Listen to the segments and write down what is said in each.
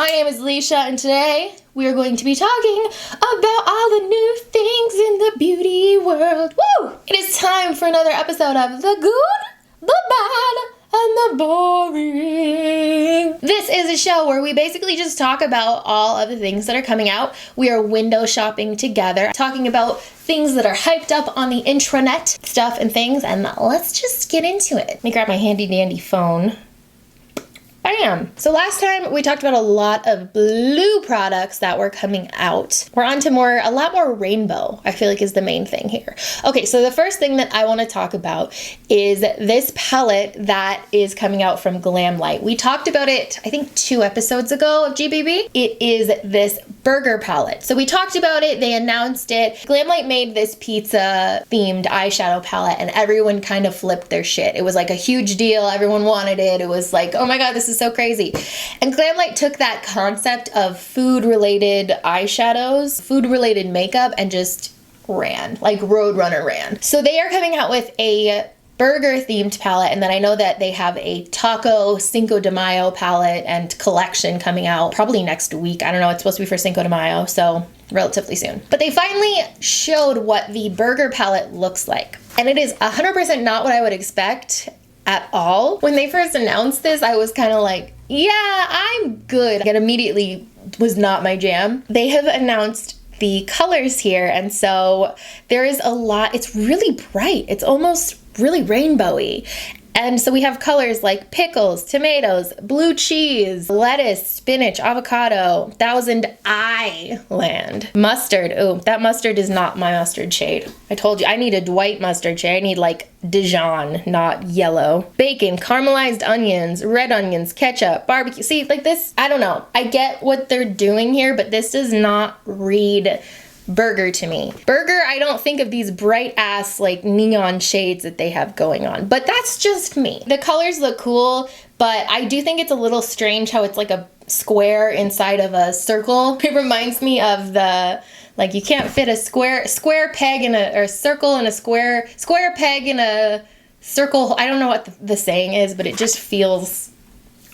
My name is Leesha, and today we are going to be talking about all the new things in the beauty world. Woo! It is time for another episode of The Good, The Bad, and The Boring. This is a show where we basically just talk about all of the things that are coming out. We are window shopping together, talking about things that are hyped up on the intranet, stuff and things, and let's just get into it. Let me grab my handy dandy phone. Bam! So last time we talked about a lot of blue products that were coming out. We're on to a lot more rainbow, I feel like is the main thing here. Okay, so the first thing that I want to talk about is this palette that is coming out from Glamlite. We talked about it, I think 2 episodes ago of GBB. It is this burger palette. So we talked about it, they announced it. Glamlite made this pizza themed eyeshadow palette and everyone kind of flipped their shit. It was like a huge deal, everyone wanted it. It was like, oh my god, this is so crazy. And Glamlite took that concept of food-related eyeshadows, food-related makeup, and just ran, like Roadrunner ran. So they are coming out with a burger-themed palette, and then I know that they have a taco Cinco de Mayo palette and collection coming out probably next week. I don't know, it's supposed to be for Cinco de Mayo, so relatively soon. But they finally showed what the burger palette looks like. And it is 100% not what I would expect at all. When they first announced this, I was kind of like, yeah, I'm good. It immediately was not my jam. They have announced the colors here, and so there is a lot. It's really bright. It's almost really rainbowy. And so we have colors like pickles, tomatoes, blue cheese, lettuce, spinach, avocado, Thousand Island, mustard. Oh, that mustard is not my mustard shade. I told you, I need a white mustard shade. I need like Dijon, not yellow. Bacon, caramelized onions, red onions, ketchup, barbecue. See, like this, I don't know. I get what they're doing here, but this does not read burger to me. Burger, I don't think of these bright ass like neon shades that they have going on, but that's just me. The colors look cool, but I do think it's a little strange how it's like a square inside of a circle. It reminds me of the, like, you can't fit a square peg in a circle in a square peg in a circle. I don't know what the saying is, but it just feels,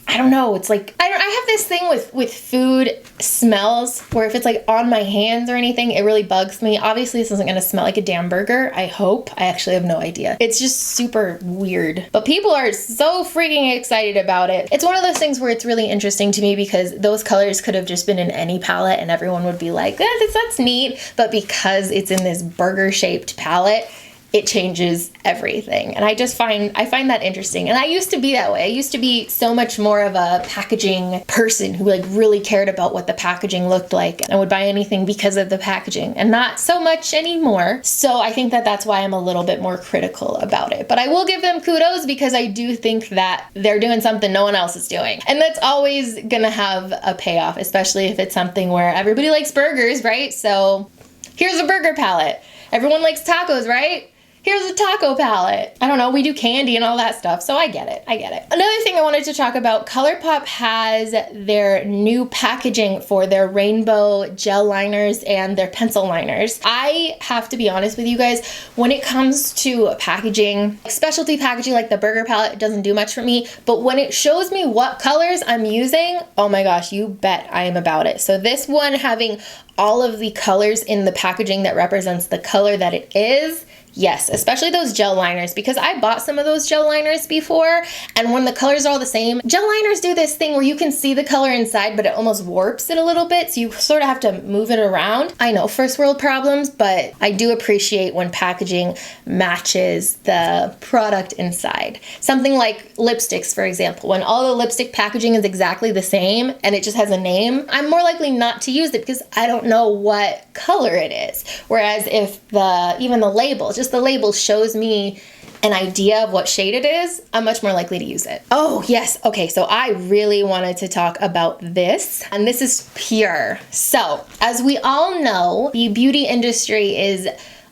I don't know, it's like, I have this thing with food smells where if it's like on my hands or anything, it really bugs me. Obviously this isn't gonna smell like a damn burger, I hope. I actually have no idea. It's just super weird. But people are so freaking excited about it. It's one of those things where it's really interesting to me because those colors could have just been in any palette and everyone would be like, that's neat. But because it's in this burger shaped palette, it changes everything. And I find that interesting. And I used to be that way. I used to be so much more of a packaging person who like really cared about what the packaging looked like and would buy anything because of the packaging, and not so much anymore. So I think that that's why I'm a little bit more critical about it. But I will give them kudos because I do think that they're doing something no one else is doing. And that's always gonna have a payoff, especially if it's something where everybody likes burgers, right? So here's a burger palette. Everyone likes tacos, right? Here's a taco palette. I don't know, we do candy and all that stuff, so I get it. Another thing I wanted to talk about, ColourPop has their new packaging for their rainbow gel liners and their pencil liners. I have to be honest with you guys, when it comes to packaging, specialty packaging like the burger palette, it doesn't do much for me, but when it shows me what colors I'm using, oh my gosh, you bet I am about it. So this one having all of the colors in the packaging that represents the color that it is, yes, especially those gel liners, because I bought some of those gel liners before, and when the colors are all the same, gel liners do this thing where you can see the color inside, but it almost warps it a little bit, so you sort of have to move it around. I know, first world problems, but I do appreciate when packaging matches the product inside. Something like lipsticks, for example. When all the lipstick packaging is exactly the same, and it just has a name, I'm more likely not to use it because I don't know what color it is. Whereas if even the label, just the label shows me an idea of what shade it is, I'm much more likely to use it. Oh yes, okay, so I really wanted to talk about this, and this is Pur. So, as we all know, the beauty industry is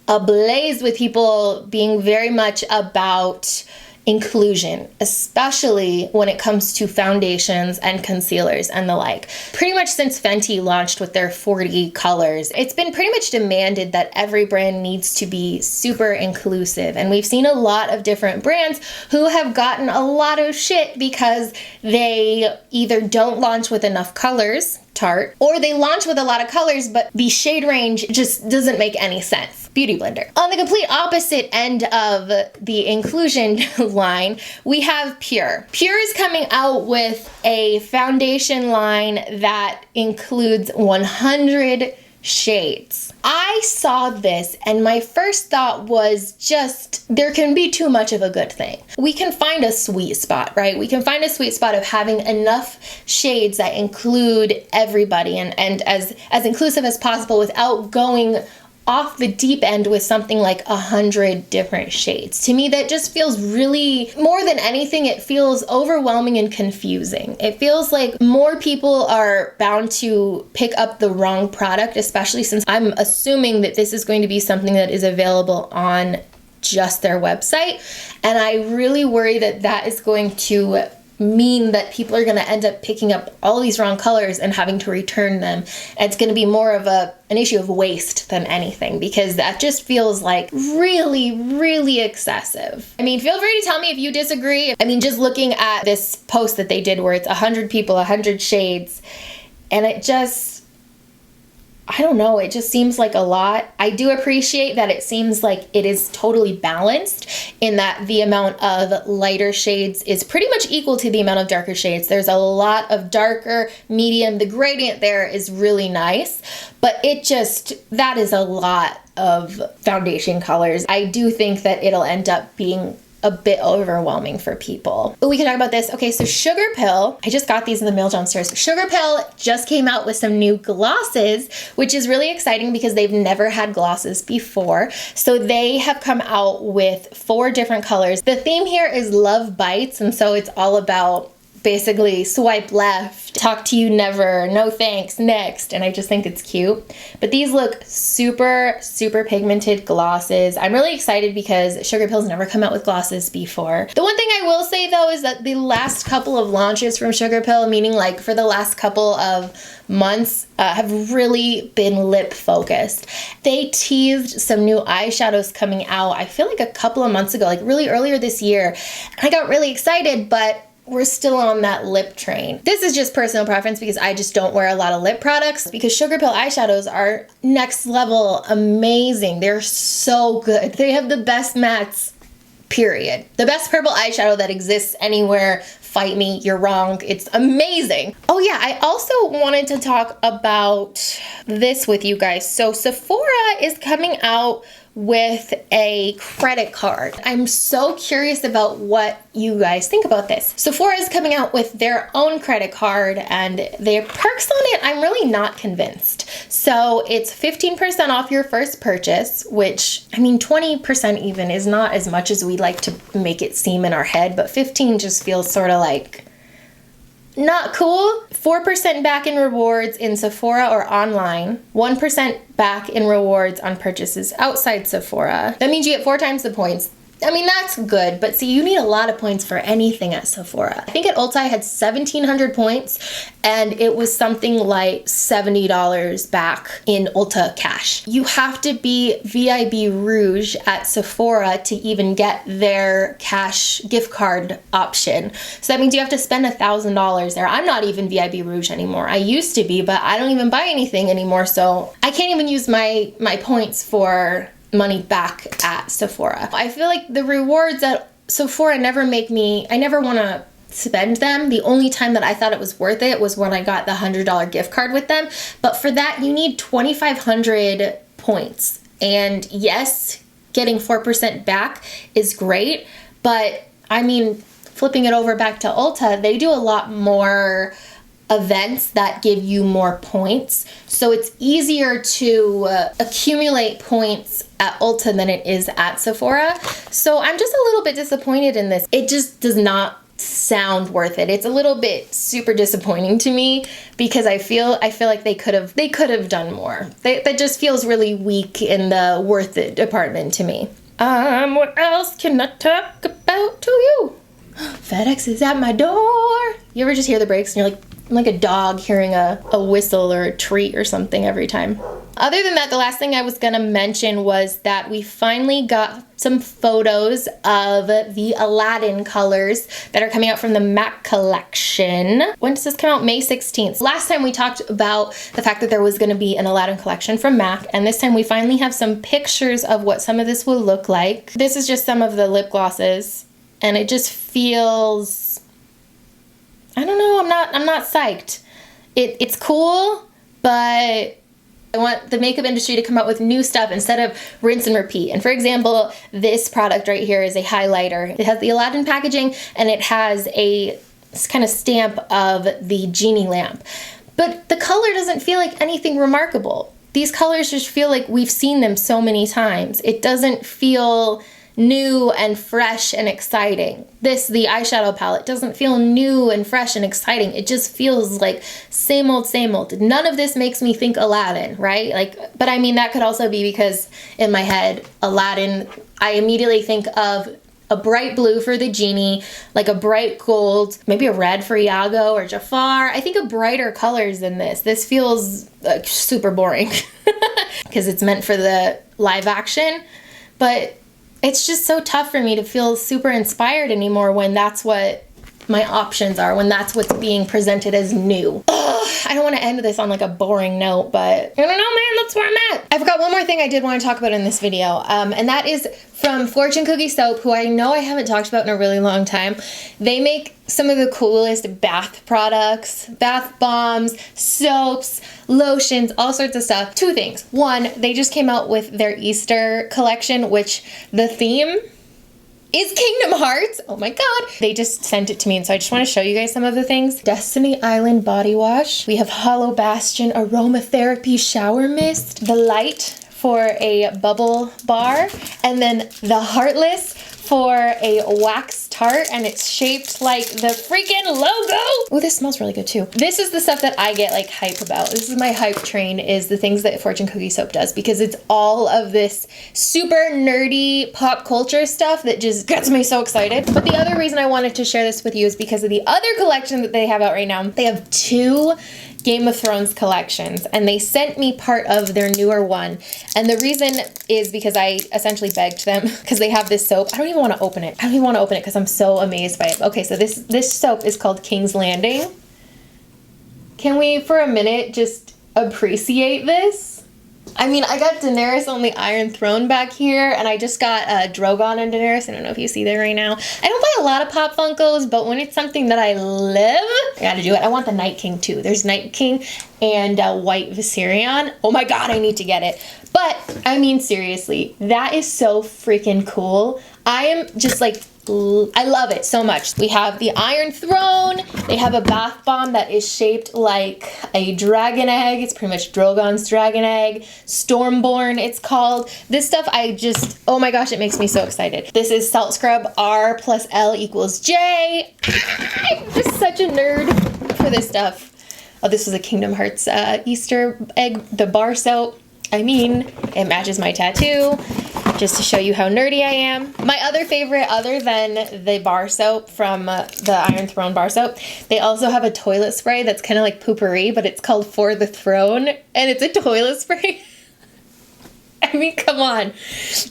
ablaze with people being very much about inclusion, especially when it comes to foundations and concealers and the like. Pretty much since Fenty launched with their 40 colors, it's been pretty much demanded that every brand needs to be super inclusive. And we've seen a lot of different brands who have gotten a lot of shit because they either don't launch with enough colors, Tarte, or they launch with a lot of colors, but the shade range just doesn't make any sense. Beauty blender. On the complete opposite end of the inclusion line, we have Pur. Pur is coming out with a foundation line that includes 100 shades. I saw this and my first thought was just, there can be too much of a good thing. We can find a sweet spot, right? We can find a sweet spot of having enough shades that include everybody and as inclusive as possible without going off the deep end with something like 100 different shades. To me, that just feels really, more than anything, it feels overwhelming and confusing. It feels like more people are bound to pick up the wrong product, especially since I'm assuming that this is going to be something that is available on just their website. And I really worry that that is going to mean that people are going to end up picking up all these wrong colors and having to return them. And it's going to be more of an issue of waste than anything, because that just feels like really, really excessive. I mean, feel free to tell me if you disagree. I mean, just looking at this post that they did where it's 100 people, 100 shades, and it just, I don't know, it just seems like a lot. I do appreciate that it seems like it is totally balanced in that the amount of lighter shades is pretty much equal to the amount of darker shades. There's a lot of darker, medium. The gradient there is really nice, but it just, that is a lot of foundation colors. I do think that it'll end up being a bit overwhelming for people. But we can talk about this. Okay, so Sugarpill, I just got these in the mail downstairs. Sugarpill just came out with some new glosses, which is really exciting because they've never had glosses before. So they have come out with 4 different colors. The theme here is Love Bites, and so it's all about basically swipe left, talk to you never, no thanks, next. And I just think it's cute. But these look super, super pigmented glosses. I'm really excited because Sugarpill's never come out with glosses before. The one thing I will say though is that the last couple of launches from Sugarpill, meaning like for the last couple of months, have really been lip focused. They teased some new eyeshadows coming out, I feel like a couple of months ago, like really earlier this year. And I got really excited, but we're still on that lip train. This is just personal preference because I just don't wear a lot of lip products, because Sugarpill eyeshadows are next level amazing. They're so good. They have the best mattes, period. The best purple eyeshadow that exists anywhere. Fight me, you're wrong. It's amazing. Oh yeah, I also wanted to talk about this with you guys. So Sephora is coming out with a credit card. I'm so curious about what you guys think about this. Sephora is coming out with their own credit card, and their perks on it, I'm really not convinced. So it's 15% off your first purchase, which, I mean, 20% even is not as much as we like to make it seem in our head, but 15 just feels sort of like not cool. 4% back in rewards in Sephora or online. 1% back in rewards on purchases outside Sephora. That means you get 4 times the points. I mean, that's good, but see, you need a lot of points for anything at Sephora. I think at Ulta I had 1,700 points, and it was something like $70 back in Ulta cash. You have to be VIB Rouge at Sephora to even get their cash gift card option. So that means you have to spend $1,000 there. I'm not even VIB Rouge anymore. I used to be, but I don't even buy anything anymore, so I can't even use my points for money back at Sephora. I feel like the rewards at Sephora never make me, I never want to spend them. The only time that I thought it was worth it was when I got the $100 gift card with them. But for that, you need 2,500 points. And yes, getting 4% back is great. But I mean, flipping it over back to Ulta, they do a lot more events that give you more points. So it's easier to accumulate points at Ulta than it is at Sephora. So I'm just a little bit disappointed in this. It just does not sound worth it. It's a little bit super disappointing to me because I feel like they could have done more. That just feels really weak in the worth it department to me. What else can I talk about to you? FedEx is at my door. You ever just hear the brakes and you're like, I'm like a dog hearing a whistle or a treat or something every time. Other than that, the last thing I was gonna mention was that we finally got some photos of the Aladdin colors that are coming out from the MAC collection. When does this come out? May 16th. Last time we talked about the fact that there was gonna be an Aladdin collection from MAC, and this time we finally have some pictures of what some of this will look like. This is just some of the lip glosses, and it just feels, I don't know, I'm not psyched. It's cool, but I want the makeup industry to come out with new stuff instead of rinse and repeat. And for example, this product right here is a highlighter. It has the Aladdin packaging and it has a kind of stamp of the genie lamp. But the color doesn't feel like anything remarkable. These colors just feel like we've seen them so many times. It doesn't feel new and fresh and exciting. The eyeshadow palette doesn't feel new and fresh and exciting. It just feels like same old, same old. None of this makes me think Aladdin, right? But I mean, that could also be because in my head, Aladdin, I immediately think of a bright blue for the genie, like a bright gold, maybe a red for Iago or Jafar. I think of brighter colors than this. This feels super boring because it's meant for the live action, but it's just so tough for me to feel super inspired anymore when that's what my options are, when that's what's being presented as new. Ugh, I don't want to end this on like a boring note, but I don't know, man, that's where I'm at. I forgot one more thing I did want to talk about in this video, and that is from Fortune Cookie Soap, who I know I haven't talked about in a really long time. They make some of the coolest bath products, bath bombs, soaps, lotions, all sorts of stuff. Two things. One, they just came out with their Easter collection, which the theme is Kingdom Hearts. Oh my god. They just sent it to me, and so I just want to show you guys some of the things. Destiny Island body wash. We have Hollow Bastion aromatherapy shower mist. The Light for a bubble bar, and then the Heartless for a wax tart, and it's shaped like the freaking logo. Oh, this smells really good too. This is the stuff that I get like hype about. This is my hype train, is the things that Fortune Cookie Soap does, because it's all of this super nerdy pop culture stuff that just gets me so excited. But the other reason I wanted to share this with you is because of the other collection that they have out right now. They have 2 Game of Thrones collections, and they sent me part of their newer one. And the reason is because I essentially begged them, because they have this soap. I don't even want to open it. I don't even want to open it because I'm so amazed by it. Okay, so this soap is called King's Landing. Can we, for a minute, just appreciate this? I mean, I got Daenerys on the Iron Throne back here, and I just got Drogon and Daenerys. I don't know if you see that right now. I don't buy a lot of Pop Funkos, but when it's something that I live, I gotta do it. I want the Night King too. There's Night King and White Viserion. Oh my god, I need to get it. But, I mean, seriously, that is so freaking cool. I am just like, I love it so much. We have the Iron Throne. They have a bath bomb that is shaped like a dragon egg. It's pretty much Drogon's dragon egg. Stormborn, it's called. This stuff, I just, oh my gosh, it makes me so excited. This is Salt Scrub R plus L equals J. I'm just such a nerd for this stuff. Oh, this was a Kingdom Hearts Easter egg, the bar soap. I mean, it matches my tattoo, just to show you how nerdy I am. My other favorite, other than the bar soap from the Iron Throne bar soap, they also have a toilet spray that's kind of like poopery, but it's called For the Throne, and it's a toilet spray. I mean, come on.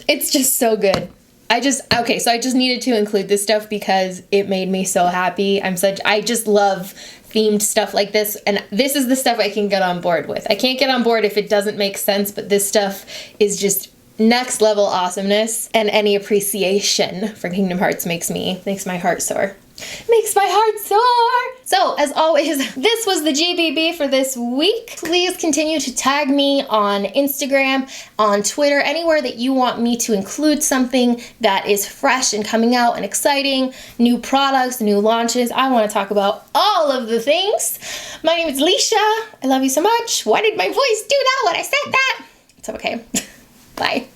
It's just so good. Okay, so I just needed to include this stuff because it made me so happy. I just love themed stuff like this, and this is the stuff I can get on board with. I can't get on board if it doesn't make sense, but this stuff is just next level awesomeness, and any appreciation for Kingdom Hearts makes my heart soar. Makes my heart soar! So, as always, this was the GBB for this week. Please continue to tag me on Instagram, on Twitter, anywhere that you want me to include something that is fresh and coming out and exciting, new products, new launches. I want to talk about all of the things. My name is Leesha. I love you so much. Why did my voice do that when I said that? It's okay. Bye.